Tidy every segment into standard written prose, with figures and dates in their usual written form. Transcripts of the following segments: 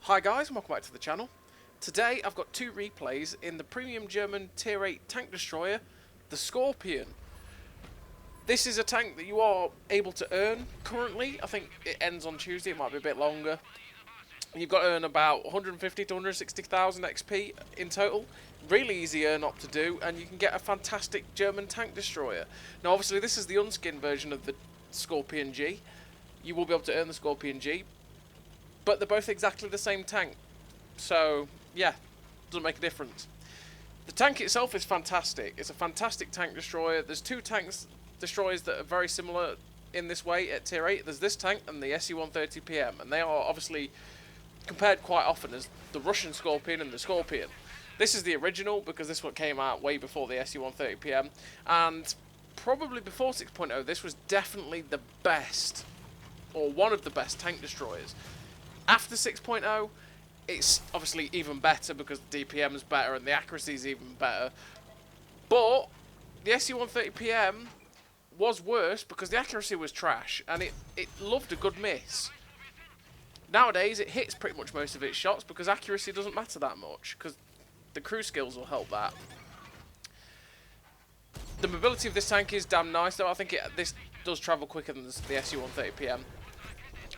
Hi guys and welcome back to the channel. Today I've got two replays in the premium German tier 8 tank destroyer, the Skorpion. This is a tank that you are able to earn currently. I think it ends on Tuesday, it might be a bit longer. You've got to earn about 150 to 160,000 XP in total. Really easy earn up to do, and you can get a fantastic German tank destroyer. Now obviously this is the unskinned version of the Skorpion G. You will be able to earn the Skorpion G, but they're both exactly the same tank. So yeah, doesn't make a difference. The tank itself is fantastic. It's a fantastic tank destroyer. There's two tanks destroyers that are very similar in this way at tier 8. There's this tank and the SU-130 PM, and they are obviously compared quite often as the Russian Scorpion and the Scorpion. This is the original because this one came out way before the SU-130 PM, and probably before 6.0 this was definitely the best, or one of the best tank destroyers. After 6.0 it's obviously even better because the DPM is better and the accuracy is even better, but the SU-130 PM was worse because the accuracy was trash and it loved a good miss. Nowadays it hits pretty much most of its shots because accuracy doesn't matter that much, because the crew skills will help that. The mobility of this tank is damn nice though. I think this does travel quicker than the SU-130 PM.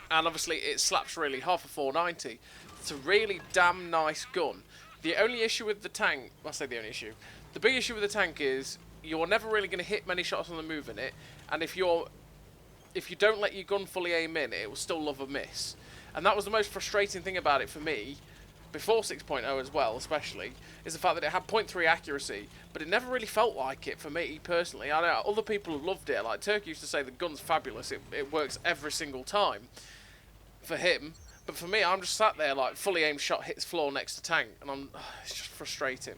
And obviously it slaps really half a 490. It's a really damn nice gun. The only issue with the tank, I say the only issue, the big issue with the tank is you're never really going to hit many shots on the move in it, and if you don't let your gun fully aim in, it will still love a miss. And that was the most frustrating thing about it for me, before 6.0 as well especially, is the fact that it had 0.3 accuracy, but it never really felt like it for me personally. I know other people have loved it, like Turkey used to say the gun's fabulous, it works every single time for him, but for me I'm just sat there like fully aimed shot hits floor next to tank, and it's just frustrating.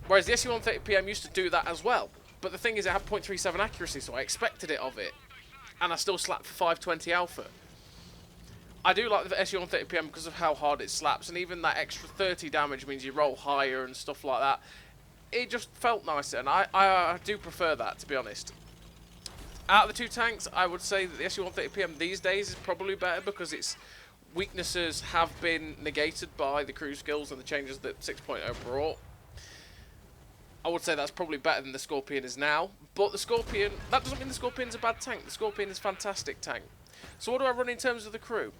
Whereas the SU-130 PM used to do that as well, but the thing is it had 0.37 accuracy, so I expected it of it, and I still slapped for 520 alpha. I do like the SU-130 PM because of how hard it slaps, and even that extra 30 damage means you roll higher and stuff like that. It just felt nicer, and I do prefer that, to be honest. Out of the two tanks, I would say that the SU-130 PM these days is probably better because its weaknesses have been negated by the crew skills and the changes that 6.0 brought. I would say that's probably better than the Scorpion is now, but the Scorpion, that doesn't mean the Scorpion's a bad tank. The Scorpion is a fantastic tank. So what do I run in terms of the crew?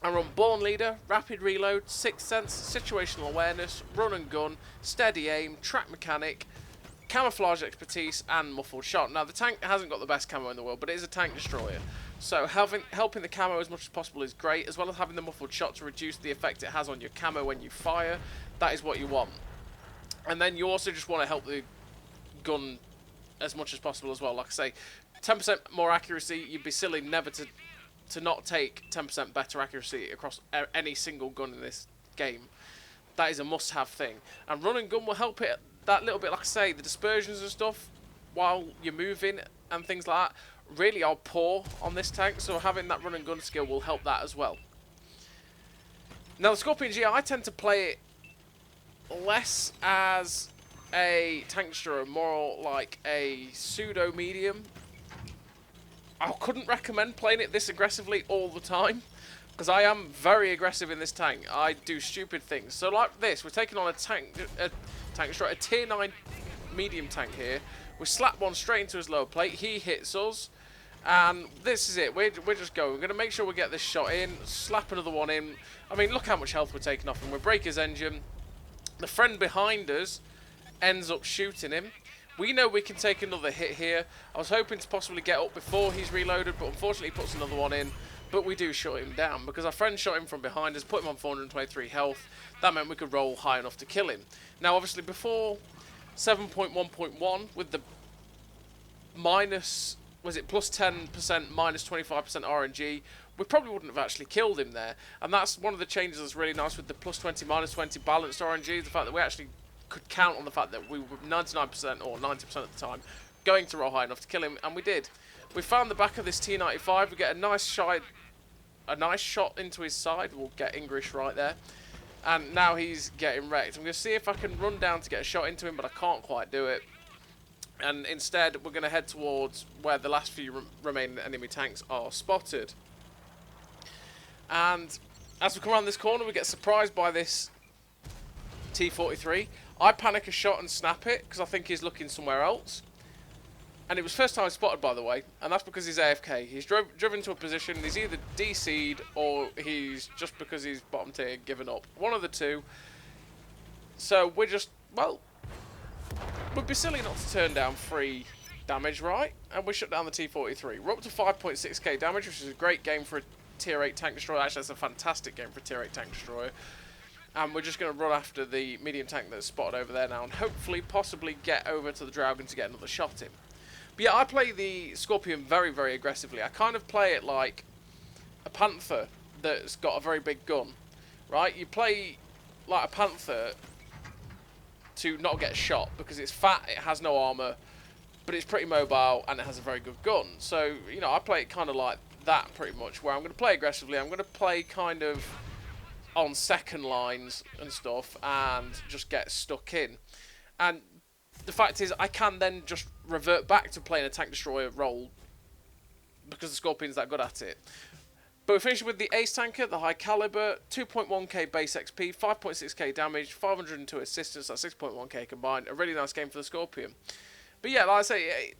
I run Born Leader, Rapid Reload, Sixth Sense, Situational Awareness, Run and Gun, Steady Aim, Track Mechanic, Camouflage Expertise, and Muffled Shot. Now the tank hasn't got the best camo in the world, but it is a tank destroyer, so helping the camo as much as possible is great, as well as having the Muffled Shot to reduce the effect it has on your camo when you fire. That is what you want. And then you also just want to help the gun as much as possible as well. Like I say, 10% more accuracy, you'd be silly never to not take 10% better accuracy across any single gun in this game. That is a must-have thing. And Run and Gun will help it that little bit. Like I say, the dispersions and stuff while you're moving and things like that really are poor on this tank, so having that Run and Gun skill will help that as well. Now the Skorpion G, I tend to play it less as a tank destroyer, more like a pseudo medium. I couldn't recommend playing it this aggressively all the time, because I am very aggressive in this tank. I do stupid things. So like this, we're taking on a tank destroyer, a tier 9 medium tank here. We slap one straight into his lower plate, he hits us, and this is it. We're just going. We're going to make sure we get this shot in, slap another one in. I mean, look how much health we're taking off him. We break his engine. The friend behind us ends up shooting him. We know we can take another hit here. I was hoping to possibly get up before he's reloaded, but unfortunately he puts another one in. But we do shut him down because our friend shot him from behind us, put him on 423 health. That meant we could roll high enough to kill him. Now obviously before 7.1.1 with the minus, was it plus 10%, minus 25% RNG, we probably wouldn't have actually killed him there. And that's one of the changes that's really nice with the plus 20, minus 20 balanced RNG, the fact that we actually could count on the fact that we were 99% or 90% of the time going to roll high enough to kill him, and we did. We found the back of this T95, we get a nice shot into his side. We'll get English right there, and now he's getting wrecked. I'm going to see if I can run down to get a shot into him, but I can't quite do it. And instead we're going to head towards where the last few remaining enemy tanks are spotted. And As we come around this corner, we get surprised by this T-43. I panic a shot and snap it because I think he's looking somewhere else. And it was first time spotted, by the way, and that's because he's AFK. He's driven to a position, he's either DC'd or he's just because he's bottom tier given up. One of the two. So we're just, well, we'd be silly not to turn down 3 damage, right? And we shut down the T-43. We're up to 5.6k damage, which is a great game for a tier 8 tank destroyer. Actually, that's a fantastic game for a tier 8 tank destroyer. And we're just going to run after the medium tank that's spotted over there now and hopefully, possibly get over to the Dragon to get another shot in. But yeah, I play the Skorpion very, very aggressively. I kind of play it like a Panther that's got a very big gun, right? You play like a Panther to not get shot because it's fat, it has no armour, but it's pretty mobile and it has a very good gun. So, you know, I play it kind of like that pretty much, where I'm going to play aggressively. I'm going to play kind of on second lines and stuff and just get stuck in. And the fact is, I can then just revert back to playing a tank destroyer role because the Scorpion's that good at it. But we're finishing with the Ace Tanker, the high caliber, 2.1k base XP, 5.6k damage, 502 assistance, that's 6.1k combined. A really nice game for the Scorpion. But yeah, like I say,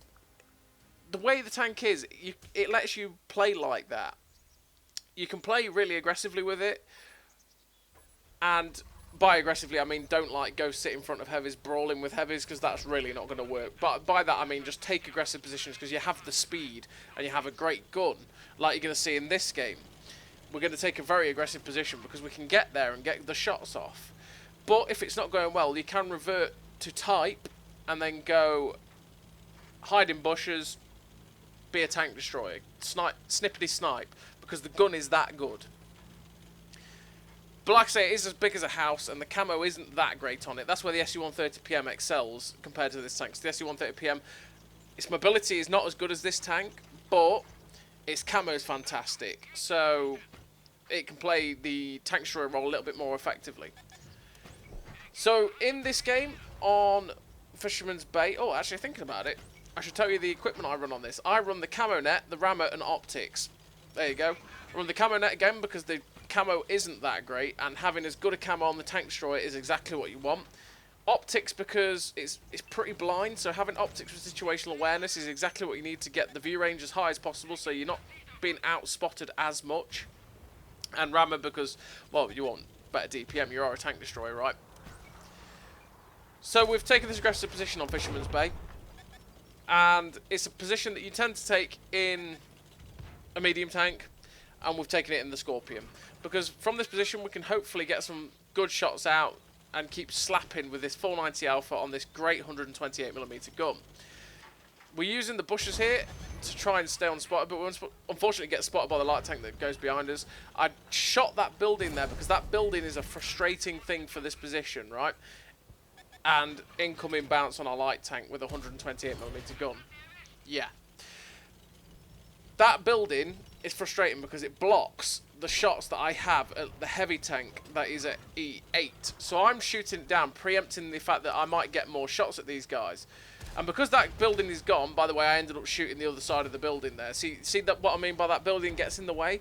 the way the tank is, it lets you play like that. You can play really aggressively with it. And by aggressively, I mean don't like go sit in front of heavies, brawling with heavies, because that's really not going to work. But by that I mean just take aggressive positions because you have the speed and you have a great gun, like you're going to see in this game. We're going to take a very aggressive position because we can get there and get the shots off. But if it's not going well, you can revert to type and then go hide in bushes, be a tank destroyer, snippety snipe, because the gun is that good. But like I say, it is as big as a house, and the camo isn't that great on it. That's where the SU-130PM excels compared to this tank. So the SU-130PM, its mobility is not as good as this tank, but its camo is fantastic. So it can play the tank destroyer role a little bit more effectively. So in this game on Fisherman's Bay, oh, actually thinking about it, I should tell you the equipment I run on this. I run the camo net, the rammer, and optics. There you go. I run the camo net again because the camo isn't that great, and having as good a camo on the tank destroyer is exactly what you want. Optics because it's pretty blind, so having optics with situational awareness is exactly what you need to get the view range as high as possible, so you're not being out-spotted as much. And rammer because, well, you want better DPM, you are a tank destroyer, right? So we've taken this aggressive position on Fisherman's Bay, and it's a position that you tend to take in a medium tank, and we've taken it in the Skorpion. Because from this position we can hopefully get some good shots out and keep slapping with this 490 Alpha on this great 128mm gun. We're using the bushes here to try and stay unspotted, but we unfortunately get spotted by the light tank that goes behind us. I shot that building there because that building is a frustrating thing for this position, right? And incoming bounce on our light tank with a 128mm gun. Yeah. That building is frustrating because it blocks the shots that I have at the heavy tank that is at E8. So I'm shooting it down, preempting the fact that I might get more shots at these guys. And because that building is gone, by the way, I ended up shooting the other side of the building there. See that what I mean by that building gets in the way?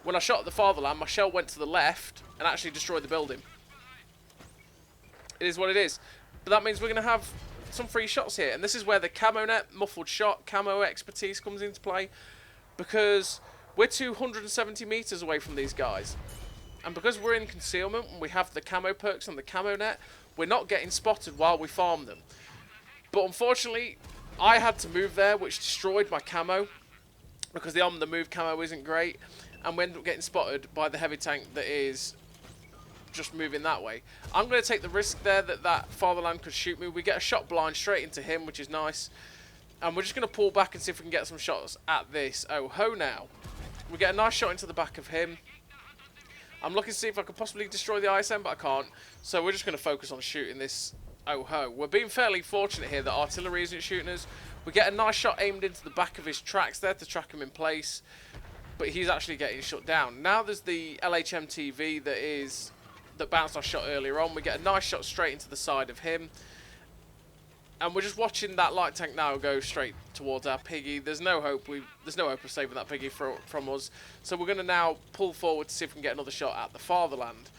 When I shot at the fatherland, my shell went to the left and actually destroyed the building. It is what it is. But that means we're going to have some free shots here. And this is where the camo net, muffled shot, camo expertise comes into play. Because we're 270 meters away from these guys. And because we're in concealment and we have the camo perks and the camo net, we're not getting spotted while we farm them. But unfortunately, I had to move there, which destroyed my camo. Because the on the move camo isn't great. And we ended up getting spotted by the heavy tank that is just moving that way. I'm going to take the risk there that fatherland could shoot me. We get a shot blind straight into him, which is nice. And we're just going to pull back and see if we can get some shots at this oh-ho now. We get a nice shot into the back of him. I'm looking to see if I could possibly destroy the ISM, but I can't. So we're just going to focus on shooting this oh-ho. We're being fairly fortunate here that artillery isn't shooting us. We get a nice shot aimed into the back of his tracks there to track him in place. But he's actually getting shut down. Now there's the LHMTV that bounced our shot earlier on. We get a nice shot straight into the side of him. And we're just watching that light tank now go straight towards our piggy. There's no hope. There's no hope of saving that piggy from us. So we're going to now pull forward to see if we can get another shot at the fatherland.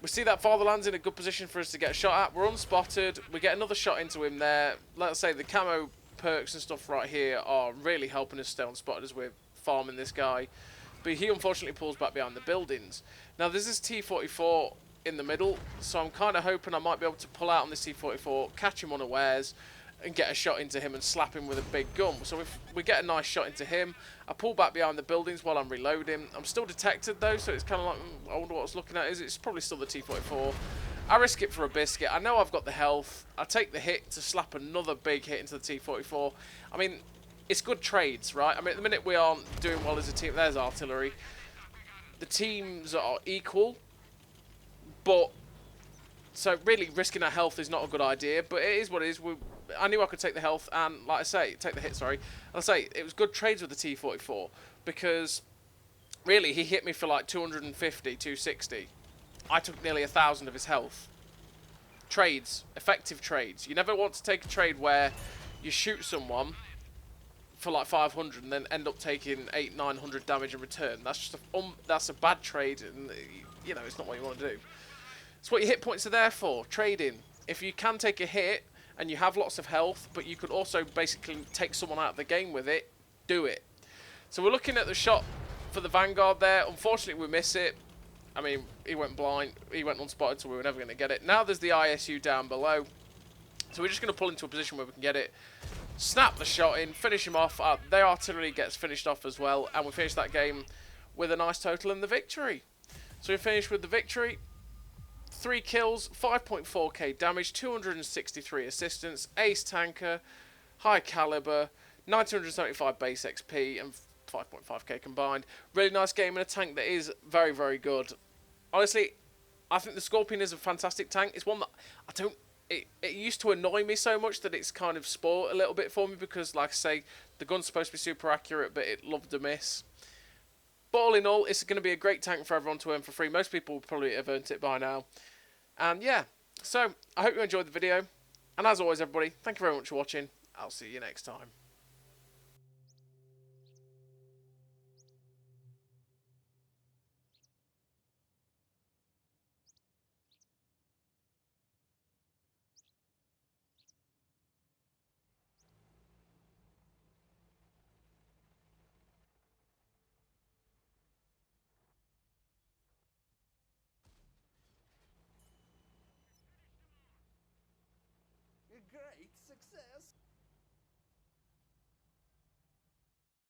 We see that fatherland's in a good position for us to get a shot at. We're unspotted. We get another shot into him there. Let's say the camo perks and stuff right here are really helping us stay unspotted as we're farming this guy. But he unfortunately pulls back behind the buildings. Now there's this T-44 in the middle, so I'm kind of hoping I might be able to pull out on this T-44, catch him unawares, and get a shot into him and slap him with a big gun. So if we get a nice shot into him, I pull back behind the buildings while I'm reloading. I'm still detected though, so it's kind of like, I wonder what I was looking at. It's probably still the T-44. I risk it for a biscuit. I know I've got the health. I take the hit to slap another big hit into the T-44. I mean, it's good trades, right? I mean, at the minute we aren't doing well as a team. There's artillery. The teams are equal, but so really risking our health is not a good idea. But it is what it is. I knew I could take the health and, like I say, take the hit. Sorry, and I say it was good trades with the T-44 because really he hit me for like 250, 260. I took nearly 1,000 of his health. Trades, effective trades. You never want to take a trade where you shoot someone for like 500 and then end up taking 800-900 damage in return. That's just that's a bad trade, and you know it's not what you want to do. It's what your hit points are there for, trading. If you can take a hit and you have lots of health, but you could also basically take someone out of the game with it, do it. So we're looking at the shot for the Vanguard there. Unfortunately, we miss it. I mean, he went blind, he went unspotted, so we were never going to get it. Now there's the ISU down below. So we're just going to pull into a position where we can get it. Snap the shot in, finish him off. Their artillery gets finished off as well, and we finish that game with a nice total and the victory. So we finish with the victory. 3 kills, 5.4k damage, 263 assistance, ace tanker, high caliber, 975 base XP, and 5.5k combined. Really nice game, and a tank that is very, very good. Honestly, I think the Skorpion is a fantastic tank. It's one that I don't... It used to annoy me so much that it's kind of spoiled a little bit for me because, like I say, the gun's supposed to be super accurate, but it loved a miss. But all in all, it's going to be a great tank for everyone to earn for free. Most people would probably have earned it by now. And yeah, so I hope you enjoyed the video. And as always, everybody, thank you very much for watching. I'll see you next time. A great success.